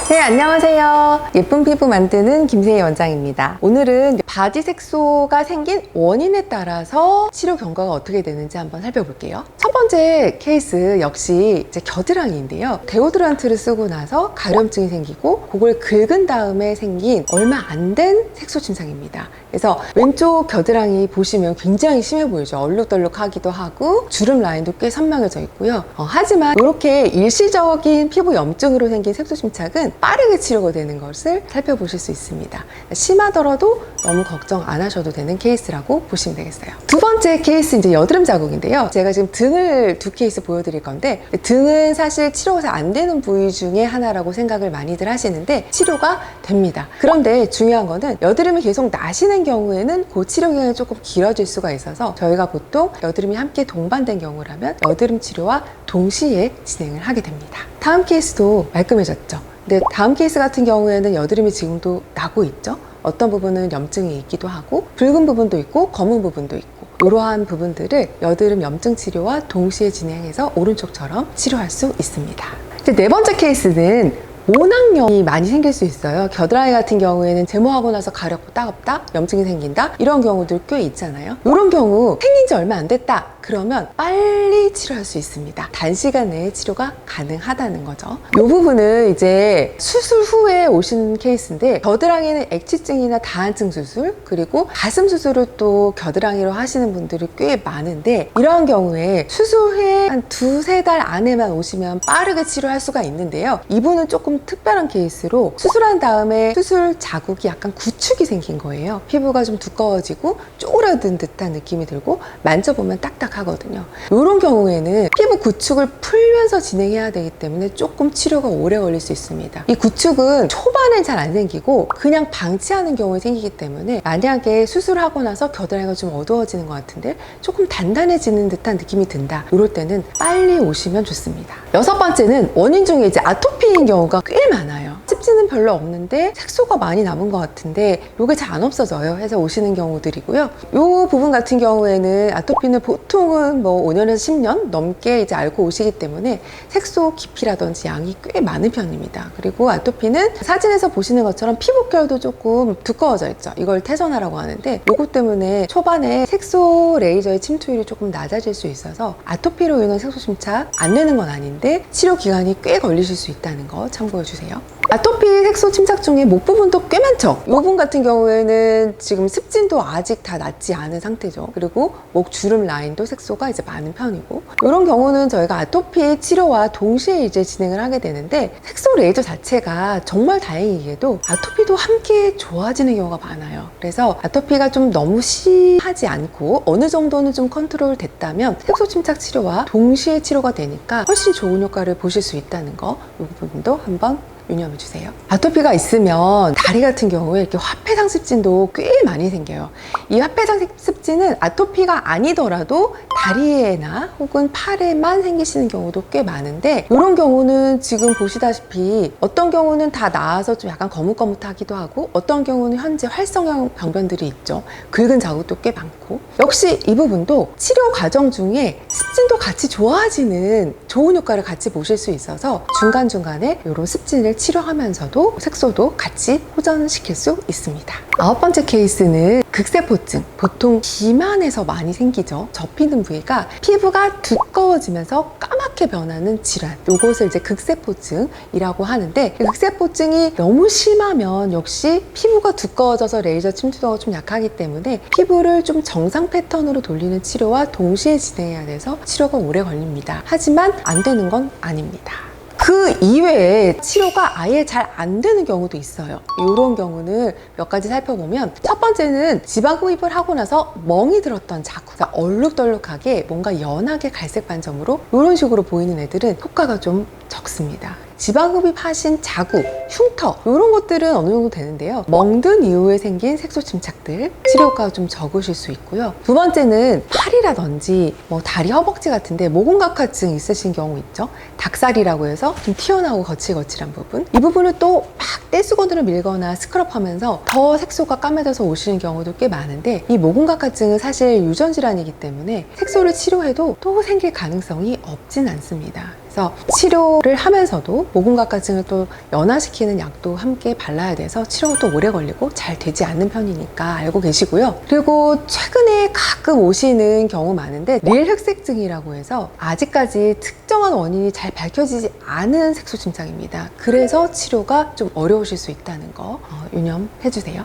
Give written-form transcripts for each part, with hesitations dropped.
네, 안녕하세요. 예쁜 피부 만드는 김세희 원장입니다. 오늘은 바디 색소가 생긴 원인에 따라서 치료 경과가 어떻게 되는지 한번 살펴볼게요. 첫 번째 케이스 역시 이제 겨드랑이인데요. 데오드란트를 쓰고 나서 가려움증이 생기고 그걸 긁은 다음에 생긴 얼마 안 된 색소 침상입니다. 그래서 왼쪽 겨드랑이 보시면 굉장히 심해 보이죠. 얼룩덜룩하기도 하고 주름 라인도 꽤 선명해져 있고요. 하지만 이렇게 일시적인 피부 염증으로 생긴 색소 침착은 빠르게 치료가 되는 것을 살펴보실 수 있습니다. 심하더라도 너무 걱정 안 하셔도 되는 케이스라고 보시면 되겠어요. 두 번째 케이스 이제 여드름 자국인데요. 제가 지금 등을 두 케이스 보여드릴 건데, 등은 사실 치료가 잘 안 되는 부위 중에 하나라고 생각을 많이들 하시는데 치료가 됩니다. 그런데 중요한 거는 여드름이 계속 나시는 경우에는 그 치료 기간이 조금 길어질 수가 있어서 저희가 보통 여드름이 함께 동반된 경우라면 여드름 치료와 동시에 진행을 하게 됩니다. 다음 케이스도 말끔해졌죠. 근데 다음 케이스 같은 경우에는 여드름이 지금도 나고 있죠. 어떤 부분은 염증이 있기도 하고 붉은 부분도 있고 검은 부분도 있고 이러한 부분들을 여드름 염증 치료와 동시에 진행해서 오른쪽처럼 치료할 수 있습니다. 이제 네 번째 케이스는 모낭염이 많이 생길 수 있어요. 겨드랑이 같은 경우에는 제모하고 나서 가렵고 따갑다, 염증이 생긴다, 이런 경우들 꽤 있잖아요. 이런 경우 생긴 지 얼마 안 됐다 그러면 빨리 치료할 수 있습니다. 단시간 내에 치료가 가능하다는 거죠. 이 부분은 이제 수술 후에 오신 케이스인데, 겨드랑이는 액취증이나 다한증 수술, 그리고 가슴 수술을 또 겨드랑이로 하시는 분들이 꽤 많은데, 이런 경우에 수술 후에 한 두세 달 안에만 오시면 빠르게 치료할 수가 있는데요. 이분은 조금 특별한 케이스로 수술한 다음에 수술 자국이 약간 구축이 생긴 거예요. 피부가 좀 두꺼워지고 쪼그라든 듯한 느낌이 들고 만져보면 딱딱하거든요. 이런 경우에는 피부 구축을 풀면서 진행해야 되기 때문에 조금 치료가 오래 걸릴 수 있습니다. 이 구축은 초반엔 잘 안 생기고 그냥 방치하는 경우에 생기기 때문에, 만약에 수술하고 나서 겨드랑이가 좀 어두워지는 것 같은데 조금 단단해지는 듯한 느낌이 든다, 이럴 때는 빨리 오시면 좋습니다. 여섯 번째는 원인 중에 이제 아토피인 경우가 꽤 많아요. 습지는 별로 없는데 색소가 많이 남은 것 같은데 이게 잘 안 없어져요 해서 오시는 경우들이고요. 이 부분 같은 경우에는 아토피는 보통은 뭐 5년에서 10년 넘게 이제 앓고 오시기 때문에 색소 깊이라든지 양이 꽤 많은 편입니다. 그리고 아토피는 사진에서 보시는 것처럼 피부결도 조금 두꺼워져 있죠. 이걸 태전화라고 하는데, 이것 때문에 초반에 색소 레이저의 침투율이 조금 낮아질 수 있어서 아토피로 인한 색소 침착 안 내는 건 아닌데 치료 기간이 꽤 걸리실 수 있다는 거 참고해 주세요. 아토피 색소 침착 중에 목 부분도 꽤 많죠. 이 부분 같은 경우에는 지금 습진도 아직 다 낫지 않은 상태죠. 그리고 목 주름 라인도 색소가 이제 많은 편이고, 이런 경우는 저희가 아토피 치료와 동시에 이제 진행을 하게 되는데, 색소 레이저 자체가 정말 다행이게도 아토피도 함께 좋아지는 경우가 많아요. 그래서 아토피가 좀 너무 심하지 않고 어느 정도는 좀 컨트롤 됐다면 색소 침착 치료와 동시에 치료가 되니까 훨씬 좋은 효과를 보실 수 있다는 거, 이 부분도 한번 유념해 주세요. 아토피가 있으면 다리 같은 경우에 이렇게 화폐상 습진도 꽤 많이 생겨요. 이 화폐상 습진은 아토피가 아니더라도 다리에나 혹은 팔에만 생기시는 경우도 꽤 많은데, 이런 경우는 지금 보시다시피 어떤 경우는 다 나아서 좀 약간 거뭇거뭇하기도 하고, 어떤 경우는 현재 활성형 병변들이 있죠. 긁은 자국도 꽤 많고, 역시 이 부분도 치료 과정 중에 습진도 같이 좋아지는 좋은 효과를 같이 보실 수 있어서 중간중간에 이런 습진을 치료하면서도 색소도 같이 호전시킬 수 있습니다. 아홉 번째 케이스는 극세포증. 보통 비만에서 많이 생기죠. 접히는 부위가 피부가 두꺼워지면서 까맣게 변하는 질환, 이것을 이제 극세포증이라고 하는데, 극세포증이 너무 심하면 역시 피부가 두꺼워져서 레이저 침투도가 좀 약하기 때문에 피부를 좀 정상 패턴으로 돌리는 치료와 동시에 진행해야 돼서 치료가 오래 걸립니다. 하지만 안 되는 건 아닙니다. 그 이외에 치료가 아예 잘 안 되는 경우도 있어요. 이런 경우는 몇 가지 살펴보면, 첫 번째는 지방 흡입을 하고 나서 멍이 들었던 자국, 얼룩덜룩하게 뭔가 연하게 갈색 반점으로 이런 식으로 보이는 애들은 효과가 좀 적습니다. 지방 흡입하신 자국, 흉터, 이런 것들은 어느 정도 되는데요. 멍든 이후에 생긴 색소 침착들, 치료 효과가 좀 적으실 수 있고요. 두 번째는 팔이라든지 뭐 다리, 허벅지 같은데 모공각화증 있으신 경우 있죠. 닭살이라고 해서 좀 튀어나오고 거칠거칠한 부분, 이 부분을 또 막 떼수건으로 밀거나 스크럽하면서 더 색소가 까매져서 오시는 경우도 꽤 많은데, 이 모공각화증은 사실 유전질환이기 때문에 색소를 치료해도 또 생길 가능성이 없진 않습니다. 그래서 치료를 하면서도 모공각화증을 또 연화시키는 약도 함께 발라야 돼서 치료가 또 오래 걸리고 잘 되지 않는 편이니까 알고 계시고요. 그리고 최근에 가끔 오시는 경우 많은데 릴흑색증이라고 해서 아직까지 특정한 원인이 잘 밝혀지지 않은 색소 침착입니다. 그래서 치료가 좀 어려우실 수 있다는 거 유념해 주세요.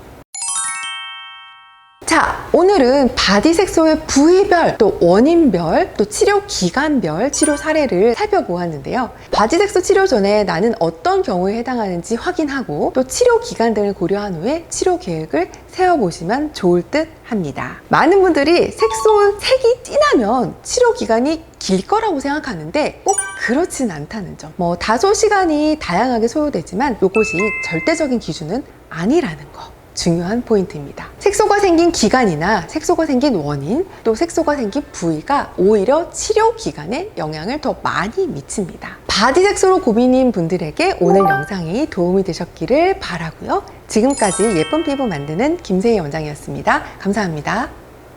자, 오늘은 바디 색소의 부위별, 또 원인별, 또 치료 기간별 치료 사례를 살펴보았는데요. 바디 색소 치료 전에 나는 어떤 경우에 해당하는지 확인하고 또 치료 기간 등을 고려한 후에 치료 계획을 세워보시면 좋을 듯 합니다. 많은 분들이 색소 색이 진하면 치료 기간이 길 거라고 생각하는데 꼭 그렇진 않다는 점. 다소 시간이 다양하게 소요되지만 이것이 절대적인 기준은 아니라는 거. 중요한 포인트입니다. 색소가 생긴 기간이나 색소가 생긴 원인, 또 색소가 생긴 부위가 오히려 치료 기간에 영향을 더 많이 미칩니다. 바디 색소로 고민인 분들에게 오늘 영상이 도움이 되셨기를 바라고요. 지금까지 예쁜 피부 만드는 김세희 원장이었습니다. 감사합니다.